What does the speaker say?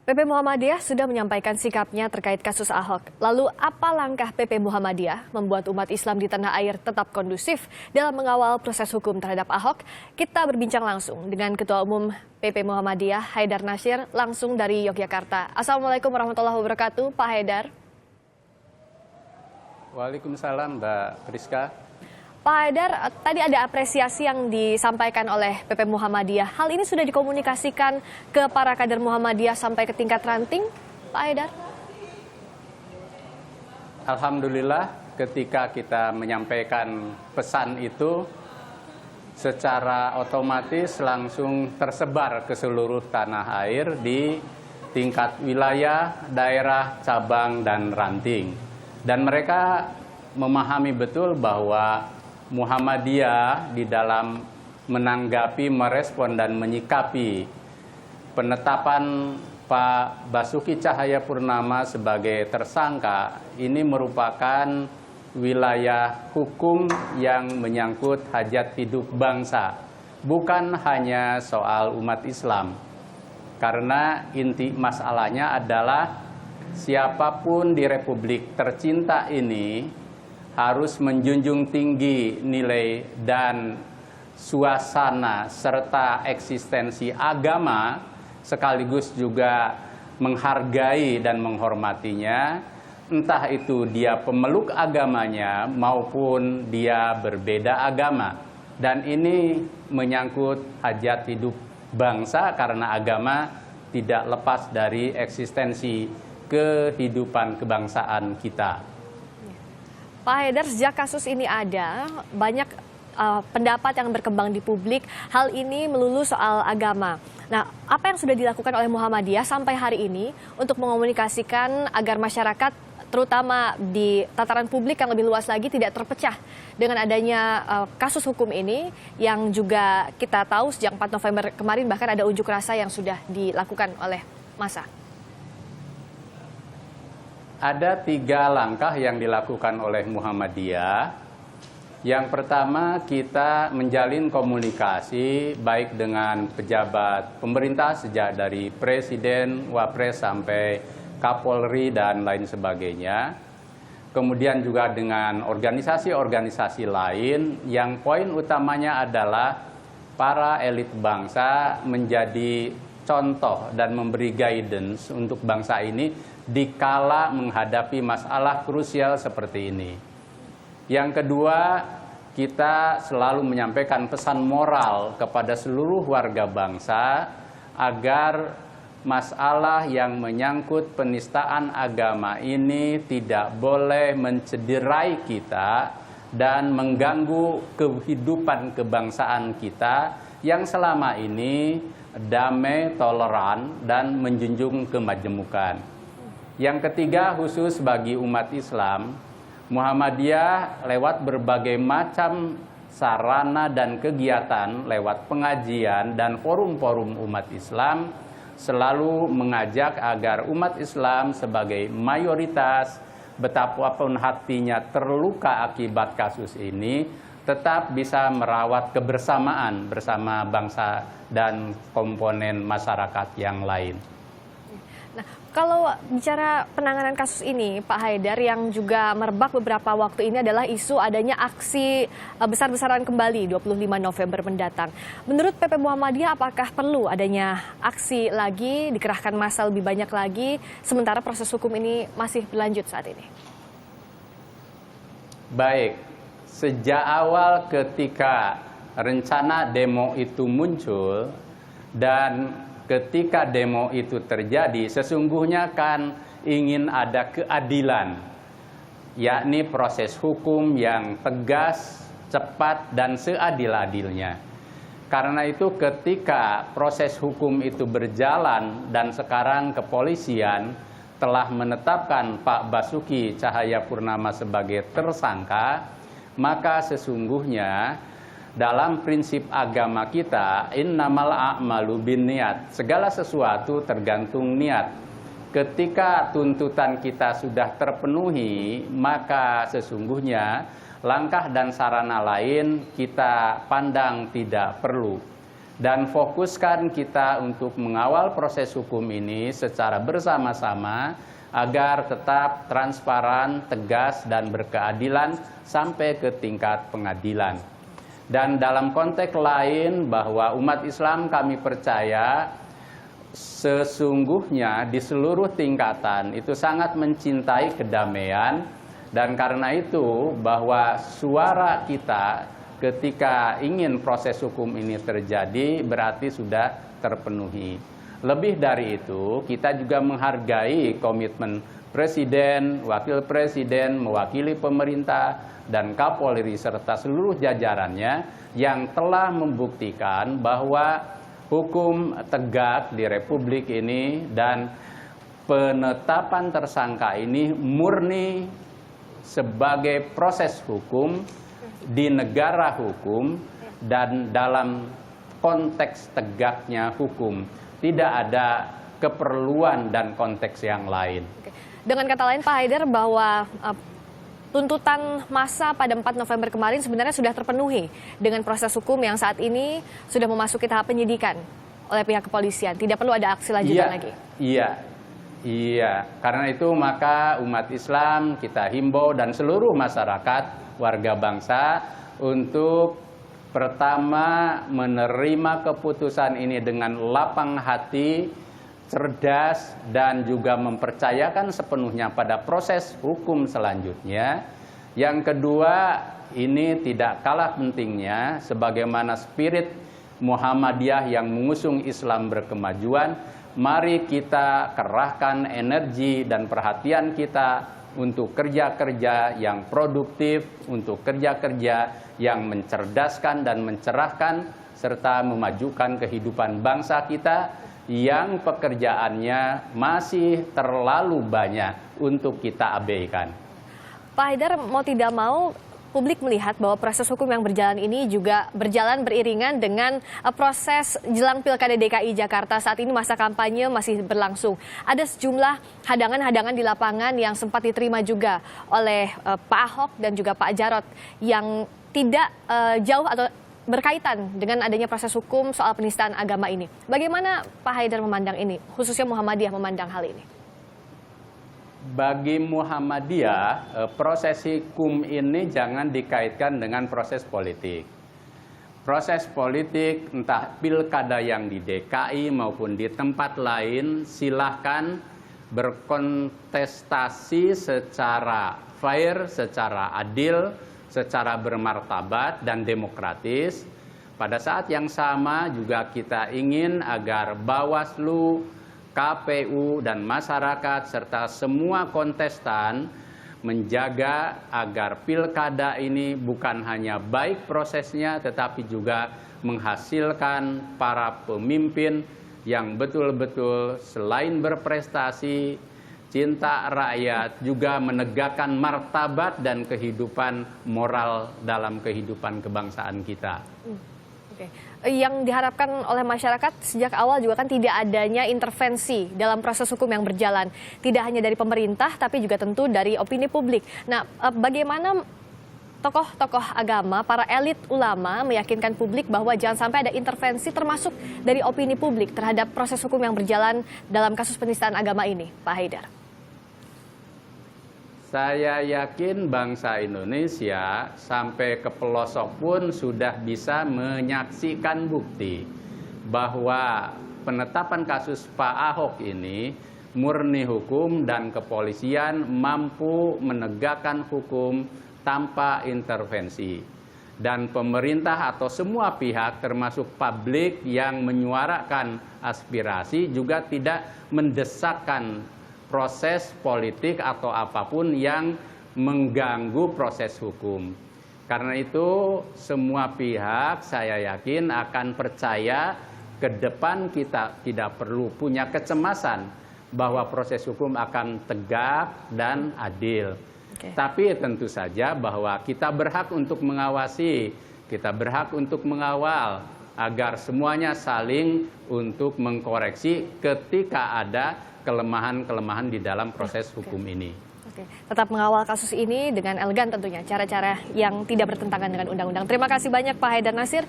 PP Muhammadiyah sudah menyampaikan sikapnya terkait kasus Ahok. Lalu apa langkah PP Muhammadiyah membuat umat Islam di tanah air tetap kondusif dalam mengawal proses hukum terhadap Ahok? Kita berbincang langsung dengan Ketua Umum PP Muhammadiyah, Haidar Nasir, langsung dari Yogyakarta. Assalamualaikum warahmatullahi wabarakatuh, Pak Haidar. Waalaikumsalam, Mbak Priska. Pak Haidar, tadi ada apresiasi yang disampaikan oleh PP Muhammadiyah. Hal ini sudah dikomunikasikan ke para kader Muhammadiyah sampai ke tingkat ranting, Pak Haidar? Alhamdulillah, ketika kita menyampaikan pesan itu, secara otomatis langsung tersebar ke seluruh tanah air di tingkat wilayah, daerah, cabang, dan ranting. Dan mereka memahami betul bahwa Muhammadiyah di dalam menanggapi, merespon, dan menyikapi penetapan Pak Basuki Cahayapurnama sebagai tersangka ini merupakan wilayah hukum yang menyangkut hajat hidup bangsa, bukan hanya soal umat Islam. Karena inti masalahnya adalah siapapun di Republik tercinta ini harus menjunjung tinggi nilai dan suasana serta eksistensi agama, sekaligus juga menghargai dan menghormatinya, entah itu dia pemeluk agamanya maupun dia berbeda agama. Dan ini menyangkut hajat hidup bangsa karena agama tidak lepas dari eksistensi kehidupan kebangsaan kita. Pak Haidar, sejak kasus ini ada, banyak pendapat yang berkembang di publik, hal ini melulu soal agama. Nah, apa yang sudah dilakukan oleh Muhammadiyah sampai hari ini untuk mengomunikasikan agar masyarakat, terutama di tataran publik yang lebih luas lagi, tidak terpecah dengan adanya kasus hukum ini, yang juga kita tahu sejak 4 November kemarin bahkan ada unjuk rasa yang sudah dilakukan oleh massa? Ada 3 langkah yang dilakukan oleh Muhammadiyah. Yang pertama, kita menjalin komunikasi baik dengan pejabat pemerintah sejak dari Presiden, Wapres sampai Kapolri dan lain sebagainya. Kemudian juga dengan organisasi-organisasi lain yang poin utamanya adalah para elit bangsa menjadi contoh dan memberi guidance untuk bangsa ini dikala menghadapi masalah krusial seperti ini. Yang kedua, kita selalu menyampaikan pesan moral kepada seluruh warga bangsa agar masalah yang menyangkut penistaan agama ini tidak boleh mencederai kita dan mengganggu kehidupan kebangsaan kita yang selama ini damai, toleran, dan menjunjung kemajemukan. Yang ketiga, khusus bagi umat Islam, Muhammadiyah lewat berbagai macam sarana dan kegiatan, lewat pengajian dan forum-forum umat Islam, selalu mengajak agar umat Islam sebagai mayoritas, betapapun hatinya terluka akibat kasus ini, tetap bisa merawat kebersamaan bersama bangsa dan komponen masyarakat yang lain. Nah, kalau bicara penanganan kasus ini, Pak Haidar, yang juga merebak beberapa waktu ini adalah isu adanya aksi besar-besaran kembali 25 November mendatang. Menurut PP Muhammadiyah, apakah perlu adanya aksi lagi, dikerahkan massa lebih banyak lagi, sementara proses hukum ini masih berlanjut saat ini? Baik, sejak awal ketika rencana demo itu muncul dan ketika demo itu terjadi, sesungguhnya kan ingin ada keadilan, yakni proses hukum yang tegas, cepat, dan seadil-adilnya. Karena itu ketika proses hukum itu berjalan dan sekarang kepolisian telah menetapkan Pak Basuki Cahayapurnama sebagai tersangka, maka sesungguhnya dalam prinsip agama kita, innamal a'malu binniat, segala sesuatu tergantung niat. Ketika tuntutan kita sudah terpenuhi, maka sesungguhnya langkah dan sarana lain kita pandang tidak perlu. dan fokuskan kita untuk mengawal proses hukum ini secara bersama-sama agar tetap transparan, tegas, dan berkeadilan sampai ke tingkat pengadilan. Dan dalam konteks lain bahwa umat Islam kami percaya sesungguhnya di seluruh tingkatan itu sangat mencintai kedamaian, dan karena itu bahwa suara kita ketika ingin proses hukum ini terjadi berarti sudah terpenuhi. Lebih dari itu, kita juga menghargai komitmen Presiden, Wakil Presiden, mewakili pemerintah, dan Kapolri serta seluruh jajarannya yang telah membuktikan bahwa hukum tegak di Republik ini dan penetapan tersangka ini murni sebagai proses hukum di negara hukum dan dalam konteks tegaknya hukum. Tidak ada keperluan dan konteks yang lain. Dengan kata lain Pak Haidar, bahwa tuntutan massa pada 4 November kemarin sebenarnya sudah terpenuhi dengan proses hukum yang saat ini sudah memasuki tahap penyidikan oleh pihak kepolisian. Tidak perlu ada aksi lanjutan lagi. Iya. Karena itu maka umat Islam kita himbau dan seluruh masyarakat, warga bangsa untuk pertama menerima keputusan ini dengan lapang hati, cerdas, dan juga mempercayakan sepenuhnya pada proses hukum selanjutnya. Yang kedua, ini tidak kalah pentingnya sebagaimana spirit Muhammadiyah yang mengusung Islam berkemajuan, mari kita kerahkan energi dan perhatian kita untuk kerja-kerja yang produktif, untuk kerja-kerja yang mencerdaskan dan mencerahkan, serta memajukan kehidupan bangsa kita yang pekerjaannya masih terlalu banyak untuk kita abaikan. Pak Haidar, mau tidak mau publik melihat bahwa proses hukum yang berjalan ini juga berjalan beriringan dengan proses jelang Pilkada DKI Jakarta. Saat ini masa kampanye masih berlangsung. Ada sejumlah hadangan-hadangan di lapangan yang sempat diterima juga oleh Pak Ahok dan juga Pak Jarot yang tidak jauh atau berkaitan dengan adanya proses hukum soal penistaan agama ini. Bagaimana Pak Haidar memandang ini, khususnya Muhammadiyah memandang hal ini? Bagi Muhammadiyah, proses hukum ini jangan dikaitkan dengan proses politik. Proses politik, entah pilkada yang di DKI maupun di tempat lain, silahkan berkontestasi secara fair, secara adil, secara bermartabat dan demokratis. Pada saat yang sama juga kita ingin agar Bawaslu, KPU, dan masyarakat serta semua kontestan menjaga agar pilkada ini bukan hanya baik prosesnya tetapi juga menghasilkan para pemimpin yang betul-betul selain berprestasi, cinta rakyat, juga menegakkan martabat dan kehidupan moral dalam kehidupan kebangsaan kita. Yang diharapkan oleh masyarakat sejak awal juga kan tidak adanya intervensi dalam proses hukum yang berjalan. Tidak hanya dari pemerintah, tapi juga tentu dari opini publik. Nah, bagaimana tokoh-tokoh agama, para elit ulama meyakinkan publik bahwa jangan sampai ada intervensi termasuk dari opini publik terhadap proses hukum yang berjalan dalam kasus penistaan agama ini, Pak Haidar? Saya yakin bangsa Indonesia sampai ke pelosok pun sudah bisa menyaksikan bukti bahwa penetapan kasus Pak Ahok ini murni hukum dan kepolisian mampu menegakkan hukum tanpa intervensi. Dan pemerintah atau semua pihak termasuk publik yang menyuarakan aspirasi juga tidak mendesakkan proses politik atau apapun yang mengganggu proses hukum. Karena itu semua pihak saya yakin akan percaya ke depan kita tidak perlu punya kecemasan bahwa proses hukum akan tegak dan adil. Tapi tentu saja bahwa kita berhak untuk mengawasi, kita berhak untuk mengawal agar semuanya saling untuk mengkoreksi ketika ada kelemahan-kelemahan di dalam proses hukum ini. Tetap mengawal kasus ini dengan elegan tentunya, cara-cara yang tidak bertentangan dengan undang-undang. Terima kasih banyak Pak Haidar Nasir.